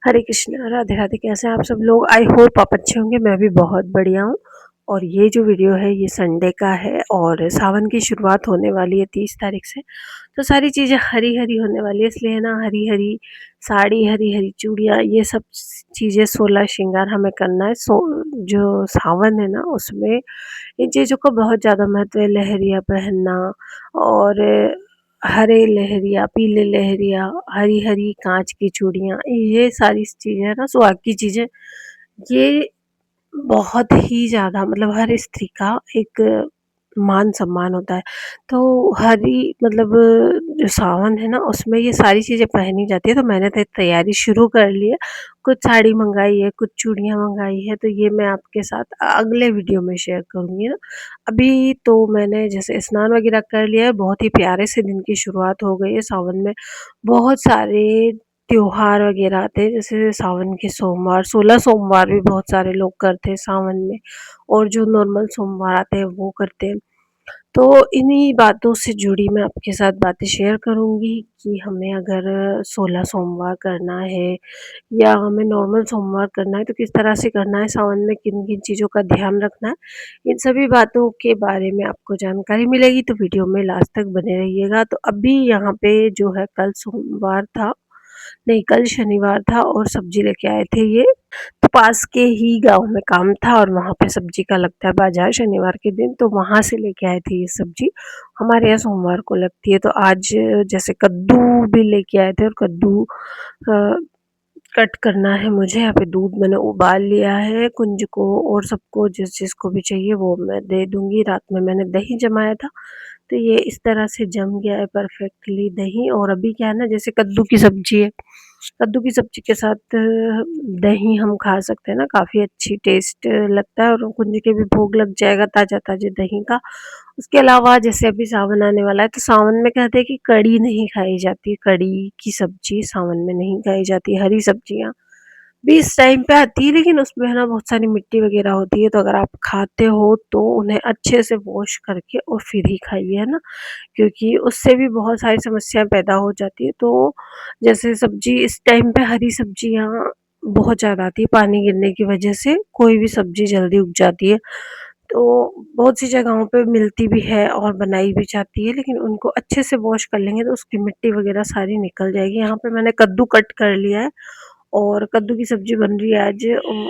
हरे कृष्णा, राधे राधे। कैसे हैं आप सब लोग? आई होप आप अच्छे होंगे। मैं भी बहुत बढ़िया हूँ। और ये जो वीडियो है ये संडे का है और सावन की शुरुआत होने वाली है 30 तारीख से। तो सारी चीज़ें हरी हरी होने वाली है, इसलिए ना हरी हरी साड़ी, हरी हरी चूड़ियाँ, ये सब चीज़ें 16 श्रृंगार हमें करना है। जो सावन है ना उसमें इन चीज़ों का बहुत ज़्यादा महत्व है। लहरिया पहनना और हरे लहरिया, पीले लहरिया, हरी-हरी काँच की चूड़ियाँ, ये सारी चीज़ें ना सुहाग की चीज़ें, ये बहुत ही ज़्यादा मतलब हर स्त्री का एक मान-सम्मान होता है। तो हरी मतलब जो सावन है ना उसमें ये सारी चीज़ें पहनी जाती है, तो मैंने तो तैयारी शुरू कर ली है। कुछ साड़ी मँगाई है, कुछ चूड़ियाँ मँगाई है, तो ये मैं आपके साथ अगले वीडियो में शेयर करूँगी ना। अभी तो मैंने जैसे स्नान वगैरह कर लिया है, बहुत ही प्यारे से दिन की शुरुआत हो गई है। सावन में बहुत सारे त्योहार वगैरह आते हैं, जैसे सावन के सोमवार, 16 सोमवार भी बहुत सारे लोग करते हैं सावन में, और जो नॉर्मल सोमवार आते हैं वो करते हैं। तो इन्हीं बातों से जुड़ी मैं आपके साथ बातें शेयर करूँगी कि हमें अगर 16 सोमवार करना है या हमें नॉर्मल सोमवार करना है तो किस तरह से करना है, सावन में किन-किन चीज़ों का ध्यान रखना है। इन सभी बातों के बारे में आपको जानकारी मिलेगी, तो वीडियो में लास्ट तक बने रहिएगा। तो अभी यहाँ पे जो है कल सोमवार था, नहीं कल शनिवार था और सब्ज़ी लेके आए थे ये। तो पास के ही गाँव में काम था और वहाँ पे सब्ज़ी का लगता है बाज़ार शनिवार के दिन, तो वहाँ से लेके आए थे ये सब्ज़ी। हमारे यहाँ सोमवार को लगती है, तो आज जैसे कद्दू भी लेके आए थे और कद्दू अ, कट करना है मुझे। यहाँ पे दूध मैंने उबाल लिया है, कुंज को और सबको जिस जिसको भी चाहिए वो मैं दे दूँगी। रात में मैंने दही जमाया था, तो ये इस तरह से जम गया है परफेक्टली दही। और अभी क्या है ना, जैसे कद्दू की सब्ज़ी है, कद्दू की सब्ज़ी के साथ दही हम खा सकते हैं ना, काफ़ी अच्छी टेस्ट लगता है और कुंज के भी भोग लग जाएगा ताज़ा-ताज़ा दही का। उसके अलावा जैसे अभी सावन आने वाला है, तो सावन में कहते हैं कि कढ़ी नहीं खाई जाती, कढ़ी की सब्ज़ी सावन में नहीं खाई जाती। हरी सब्ज़ियाँ भी इस टाइम पे आती है, लेकिन उसमें है ना बहुत सारी मिट्टी वग़ैरह होती है, तो अगर आप खाते हो तो उन्हें अच्छे से वॉश करके और फिर ही खाइए, है ना? क्योंकि उससे भी बहुत सारी समस्याएँ पैदा हो जाती है। तो जैसे सब्ज़ी इस टाइम पे हरी सब्ज़ियाँ बहुत ज़्यादा आती है, पानी गिरने की वजह से कोई भी सब्ज़ी जल्दी उग जाती है। तो बहुत सी जगहों पे मिलती भी है और बनाई भी जाती है, लेकिन उनको अच्छे से वॉश कर लेंगे तो उसकी मिट्टी वग़ैरह सारी निकल जाएगी। यहाँ पे मैंने कद्दू कट कर लिया है और कद्दू की सब्ज़ी बन रही है आज।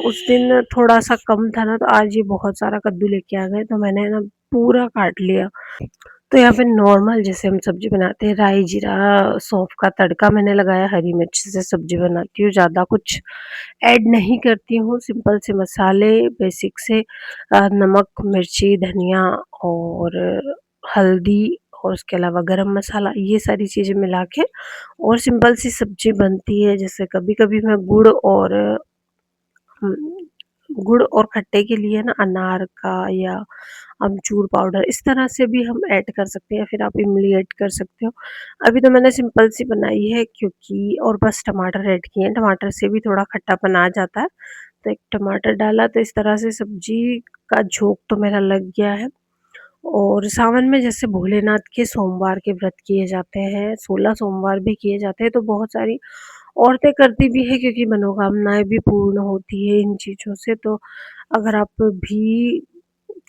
उस दिन थोड़ा-सा कम था ना, तो आज ये बहुत सारा कद्दू लेके आ गए, तो मैंने ना पूरा काट लिया। तो यहाँ पे नॉर्मल जैसे हम सब्ज़ी बनाते हैं, राई, जीरा, सौंफ का तड़का मैंने लगाया, हरी मिर्च से सब्ज़ी बनाती हूँ, ज़्यादा कुछ ऐड नहीं करती हूँ, सिंपल से मसाले बेसिक से नमक, मिर्ची, धनिया और हल्दी और उसके अलावा गरम मसाला, ये सारी चीज़ें मिला के और सिंपल सी सब्ज़ी बनती है। जैसे कभी-कभी मैं हुँ, गुड़ और खट्टे के लिए ना अनार का या अमचूर पाउडर इस तरह से भी हम ऐड कर सकते हैं, या फिर आप इमली ऐड कर सकते हो। अभी तो मैंने सिंपल सी बनाई है क्योंकि और बस टमाटर ऐड किए हैं, टमाटर से भी थोड़ा खट्टापन आ जाता है, तो एक टमाटर डाला, तो इस तरह से सब्ज़ी का झोंक तो मेरा लग गया है। और सावन में जैसे भोलेनाथ के सोमवार के व्रत किए जाते हैं, 16 सोमवार भी किए जाते हैं, तो बहुत सारी औरतें करती भी हैं क्योंकि मनोकामनाएँ भी पूर्ण होती है इन चीज़ों से। तो अगर आप भी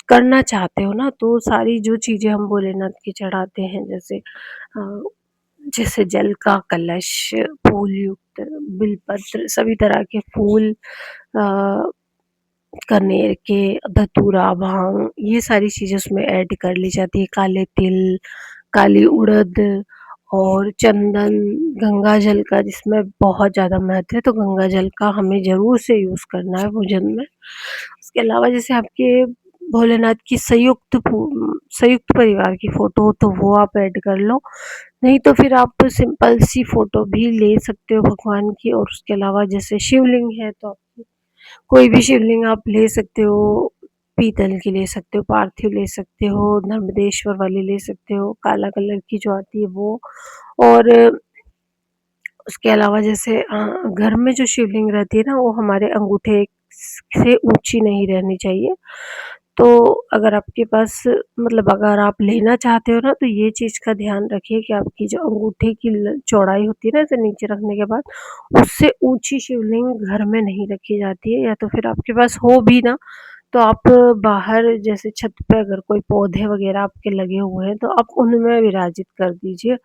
करना चाहते हो ना, तो सारी जो चीज़ें हम भोलेनाथ की चढ़ाते हैं, जैसे जल का कलश, फूल युक्त बिलपत्र, सभी तरह के फूल, अ, कनेर के, धतूरा, भांग, ये सारी चीज़ें उसमें ऐड कर ली जाती है। काले तिल, काली उड़द और चंदन, गंगा जल का जिसमें बहुत ज़्यादा महत्व है, तो गंगा जल का हमें ज़रूर से यूज़ करना है भोजन में। उसके अलावा जैसे आपके भोलेनाथ की संयुक्त परिवार की फ़ोटो हो तो वो आप ऐड कर लो, नहीं तो फिर आप सिंपल सी फ़ोटो भी ले सकते हो भगवान की। और उसके अलावा जैसे शिवलिंग है तो आप कोई भी शिवलिंग आप ले सकते हो, पीतल की ले सकते हो, पार्थिव ले सकते हो, नर्मदेश्वर वाली ले सकते हो, काला कलर की जो आती है वो। और उसके अलावा जैसे घर में जो शिवलिंग रहती है ना, वो हमारे अंगूठे से ऊँची नहीं रहनी चाहिए। तो अगर आपके पास मतलब अगर आप लेना चाहते हो ना, तो ये चीज़ का ध्यान रखिए कि आपकी जो अंगूठे की ल चौड़ाई होती है ना, ऐसे नीचे रखने के बाद, उससे ऊँची शिवलिंग घर में नहीं रखी जाती है। या तो फिर आपके पास हो भी ना, तो आप बाहर जैसे छत पे अगर कोई पौधे वगैरह आपके लगे हुए हैं, तो आप उनमें विराजित कर दीजिए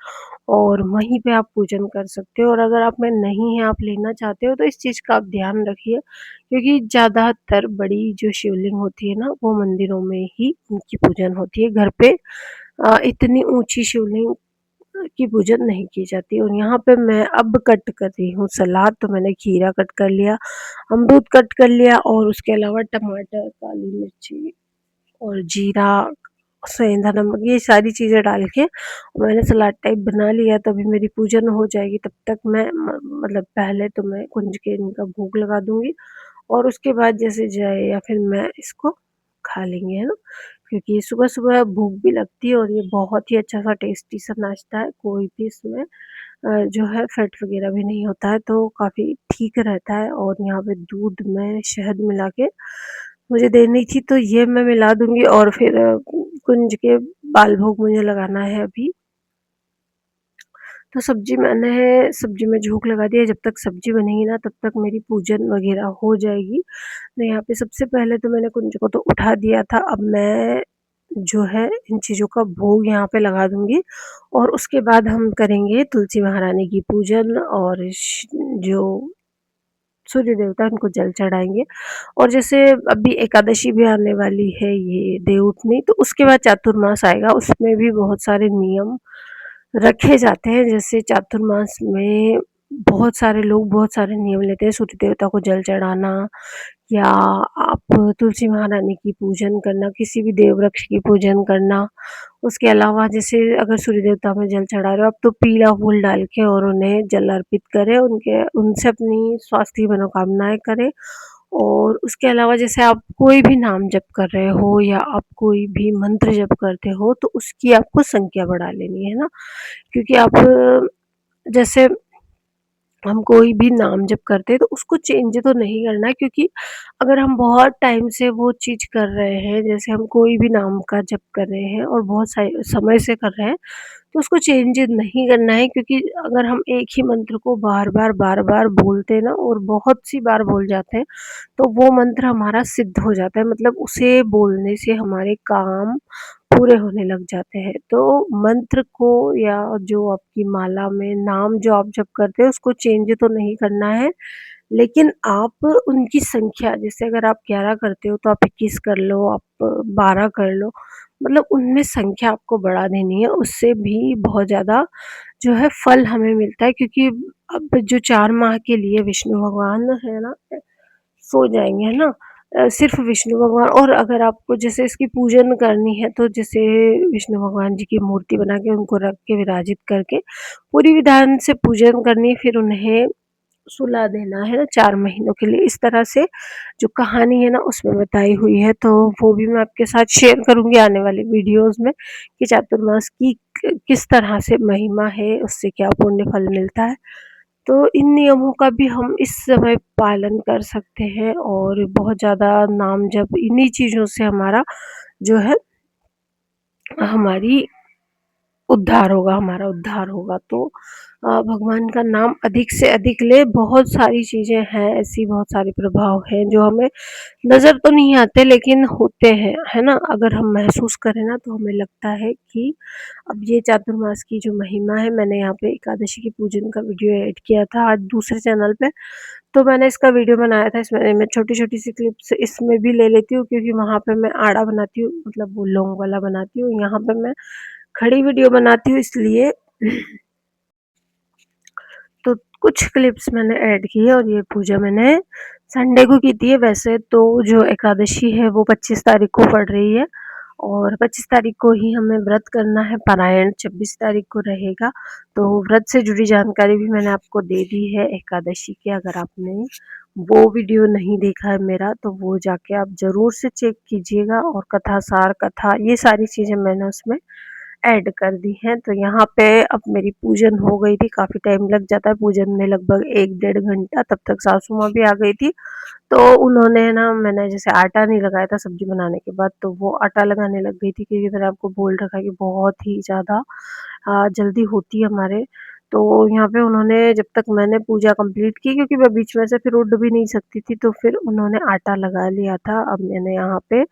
और वहीं पे आप पूजन कर सकते हो। और अगर आप में नहीं है, आप लेना चाहते हो, तो इस चीज़ का आप ध्यान रखिए, क्योंकि ज़्यादातर बड़ी जो शिवलिंग होती है ना, वो मंदिरों में ही उनकी पूजन होती है। घर पे इतनी ऊँची शिवलिंग की पूजन नहीं की जाती। और यहाँ पे मैं अब कट कर रही हूँ सलाद, तो मैंने खीरा कट कर लिया, अमरूद कट कर लिया और उसके अलावा टमाटर, काली मिर्ची और जीरा, सेंधा नमक, ये सारी चीज़ें डाल के मैंने सलाद टाइप बना लिया। तभी मेरी पूजन हो जाएगी, तब तक मैं मतलब पहले तो मैं कुंज के इनका भोग लगा दूँगी और उसके बाद जैसे जाए या फिर मैं इसको खा लेंगे, है ना? क्योंकि सुबह-सुबह भूख भी लगती है और ये बहुत ही अच्छा-सा टेस्टी सा नाश्ता है, कोई भी इसमें जो है फैट वगैरह भी नहीं होता है, तो काफ़ी ठीक रहता है। और यहाँ पे दूध में शहद मिला के मुझे देनी थी, तो ये मैं मिला दूँगी और फिर कुंज के बाल भोग मुझे लगाना है अभी। तो सब्ज़ी में झोंक लगा दिया, जब तक सब्ज़ी बनेगी ना तब तक मेरी पूजन वगैरह हो जाएगी। तो यहाँ पे सबसे पहले तो मैंने कुंज को तो उठा दिया था, अब मैं जो है इन चीज़ों का भोग यहाँ पे लगा दूँगी और उसके बाद हम करेंगे तुलसी महारानी की पूजन और जो सूर्य देवता हैं उनको जल चढ़ाएँगे। और जैसे अभी एकादशी भी आने वाली है, ये देवउठनी, तो उसके बाद चातुर्मास आएगा, उसमें भी बहुत सारे नियम रखे जाते हैं। जैसे चातुर्मास में बहुत सारे लोग बहुत सारे नियम लेते हैं, सूर्य देवता को जल चढ़ाना या आप तुलसी महारानी की पूजन करना, किसी भी देव वृक्ष की पूजन करना। उसके अलावा जैसे अगर सूर्य देवता में जल चढ़ा रहे हो आप, तो पीला फूल डाल के और उन्हें जल अर्पित करें, उनसे अपनी स्वास्थ्य की मनोकामनाएँ करें। और उसके अलावा जैसे आप कोई भी नाम जप कर रहे हो या आप कोई भी मंत्र जप करते हो, तो उसकी आपको संख्या बढ़ा लेनी है ना, क्योंकि आप जैसे हम कोई भी नाम जप करते हैं तो उसको चेंज तो नहीं करना है, क्योंकि अगर हम बहुत टाइम से वो चीज़ कर रहे हैं, जैसे हम कोई भी नाम का जप कर रहे हैं और बहुत समय से कर रहे हैं, तो उसको चेंज नहीं करना है। क्योंकि अगर हम एक ही मंत्र को बार-बार, बार-बार बोलते हैं ना और बहुत सी बार बोल जाते हैं, तो वो मंत्र हमारा सिद्ध हो जाता है, मतलब उसे बोलने से हमारे काम पूरे होने लग जाते हैं। तो मंत्र को या जो आपकी माला में नाम जो आप जप करते हो उसको चेंज तो नहीं करना है, लेकिन आप उनकी संख्या, जैसे अगर आप 11 करते हो तो आप 21 कर लो, आप 12 कर लो, मतलब उनमें संख्या आपको बढ़ा देनी है। उससे भी बहुत ज़्यादा जो है फल हमें मिलता है, क्योंकि अब जो 4 माह के लिए विष्णु भगवान है ना, सो जाएँगे, है ना? सिर्फ़ विष्णु भगवान। और अगर आपको जैसे इसकी पूजन करनी है, तो जैसे विष्णु भगवान जी की मूर्ति बना के उनको रख के विराजित करके पूरी विधान से पूजन करनी है, फिर उन्हें सुला देना है ना 4 महीनों के लिए। इस तरह से जो कहानी है ना उसमें बताई हुई है, तो वो भी मैं आपके साथ शेयर करूँगी आने वाली वीडियोज़ में कि चातुर्मास की किस तरह से महिमा है, उससे क्या पुण्य फल मिलता है। तो इन नियमों का भी हम इस समय पालन कर सकते हैं और बहुत ज़्यादा नाम जप इन्हीं चीज़ों से हमारा जो है हमारी हमारा उद्धार होगा। तो भगवान का नाम अधिक से अधिक लें। बहुत सारी चीज़ें हैं ऐसी, बहुत सारे प्रभाव हैं जो हमें नज़र तो नहीं आते लेकिन होते हैं, है ना? अगर हम महसूस करें ना तो हमें लगता है कि अब ये चातुर्मास की जो महिमा है, मैंने यहाँ पे एकादशी की पूजन का वीडियो ऐड किया था आज दूसरे चैनल पे, तो मैंने इसका वीडियो बनाया था। इसमें मैं छोटी-छोटी सी क्लिप्स इसमें भी ले लेती हूँ, क्योंकि वहाँ पे मैं आड़ा बनाती हूँ, मतलब वो लॉन्ग वाला बनाती हूँ। यहाँ पे मैं खड़ी वीडियो बनाती हूँ, इसलिए तो कुछ क्लिप्स मैंने ऐड की है। और ये पूजा मैंने संडे को की थी। वैसे तो जो एकादशी है वो 25 तारीख को पड़ रही है और 25 तारीख को ही हमें व्रत करना है, पारायण 26 तारीख को रहेगा। तो व्रत से जुड़ी जानकारी भी मैंने आपको दे दी है एकादशी की। अगर आपने वो वीडियो नहीं देखा है मेरा, तो वो जाके आप ज़रूर से चेक कीजिएगा। और कथा सार, कथा, ये सारी चीज़ें मैंने उसमें ऐड कर दी हैं। तो यहाँ पे अब मेरी पूजन हो गई थी, काफ़ी टाइम लग जाता है पूजन में, लगभग 1 डेढ़ घंटा, तब तक सासू माँ भी आ गई थी। तो उन्होंने ना, मैंने जैसे आटा नहीं लगाया था सब्ज़ी बनाने के बाद, तो वो आटा लगाने लग गई थी, क्योंकि मैंने आपको बोल रखा है कि बहुत ही ज़्यादा जल्दी होती है हमारे। तो यहाँ पे उन्होंने, जब तक मैंने पूजा कंप्लीट की, क्योंकि मैं बीच में से फिर उठ भी नहीं सकती थी, तो फिर उन्होंने आटा लगा लिया था। अब मैंने यहाँ पे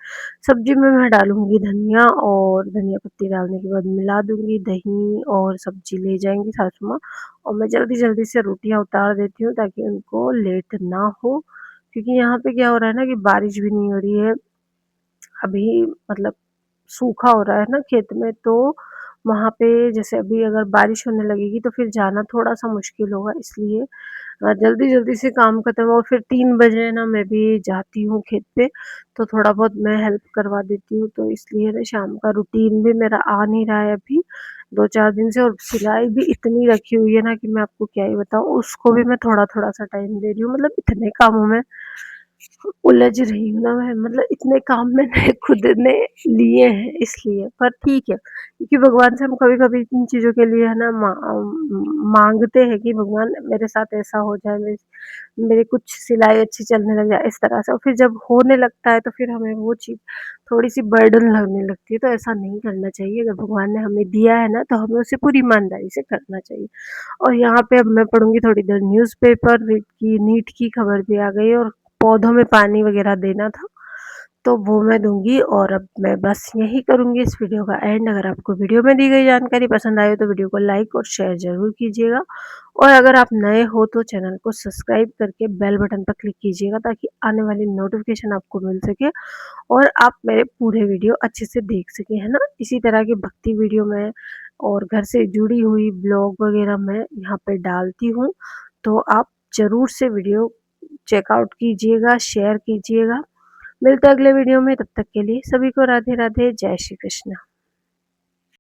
सब्ज़ी में मैं डालूँगी धनिया, और धनिया पत्ती डालने के बाद मिला दूँगी, दही और सब्ज़ी ले जाएँगी सासू माँ, और मैं जल्दी-जल्दी से रोटियाँ उतार देती हूँ ताकि उनको लेट ना हो। क्योंकि यहाँ पे क्या हो रहा है ना, कि बारिश भी नहीं हो रही है अभी, मतलब सूखा हो रहा है ना खेत में, तो वहाँ पे जैसे अभी अगर बारिश होने लगेगी तो फिर जाना थोड़ा-सा मुश्किल होगा, इसलिए जल्दी-जल्दी से काम खत्म। और फिर 3 बजे ना मैं भी जाती हूँ खेत पे, तो थोड़ा बहुत मैं हेल्प करवा देती हूँ, तो इसलिए ना शाम का रूटीन भी मेरा आ नहीं रहा है अभी 2-4 दिन से। और सिलाई भी इतनी रखी हुई है ना कि मैं आपको क्या ही बताऊँ, उसको भी मैं थोड़ा-थोड़ा सा टाइम दे रही हूँ, मतलब इतने कामों में उलझ रही हूँ ना मैं, मतलब इतने काम मैंने खुद ने लिए हैं इसलिए। पर ठीक है, क्योंकि भगवान से हम कभी-कभी इन चीज़ों के लिए है ना माँगते हैं कि भगवान मेरे साथ ऐसा हो जाए, मेरी कुछ सिलाई अच्छी चलने लग जाए इस तरह से, और फिर जब होने लगता है तो फिर हमें वो चीज़ थोड़ी-सी बर्डन लगने लगती है। तो ऐसा नहीं करना चाहिए, अगर भगवान ने हमें दिया है ना, तो हमें उसे पूरी ईमानदारी से करना चाहिए। और यहाँ पे अब मैं पढ़ूँगी थोड़ी देर न्यूज़पेपर, नीट की खबर भी आ गई है, और पौधों में पानी वगैरह देना था, तो वो मैं दूँगी। और अब मैं बस यही करूँगी इस वीडियो का एंड। अगर आपको वीडियो में दी गई जानकारी पसंद आई हो तो वीडियो को लाइक और शेयर ज़रूर कीजिएगा, और अगर आप नए हो तो चैनल को सब्सक्राइब करके बेल बटन पर क्लिक कीजिएगा, ताकि आने वाली नोटिफिकेशन आपको मिल सके और आप मेरे पूरे वीडियो अच्छे से देख सकें, है ना? इसी तरह की भक्ति वीडियो मैं और घर से जुड़ी हुई ब्लॉग वगैरह मैं यहाँ पे डालती हूँ, तो आप ज़रूर से वीडियो चेकआउट कीजिएगा, शेयर कीजिएगा। मिलते हैं अगले वीडियो में, तब तक के लिए सभी को राधे राधे, जय श्री कृष्ण।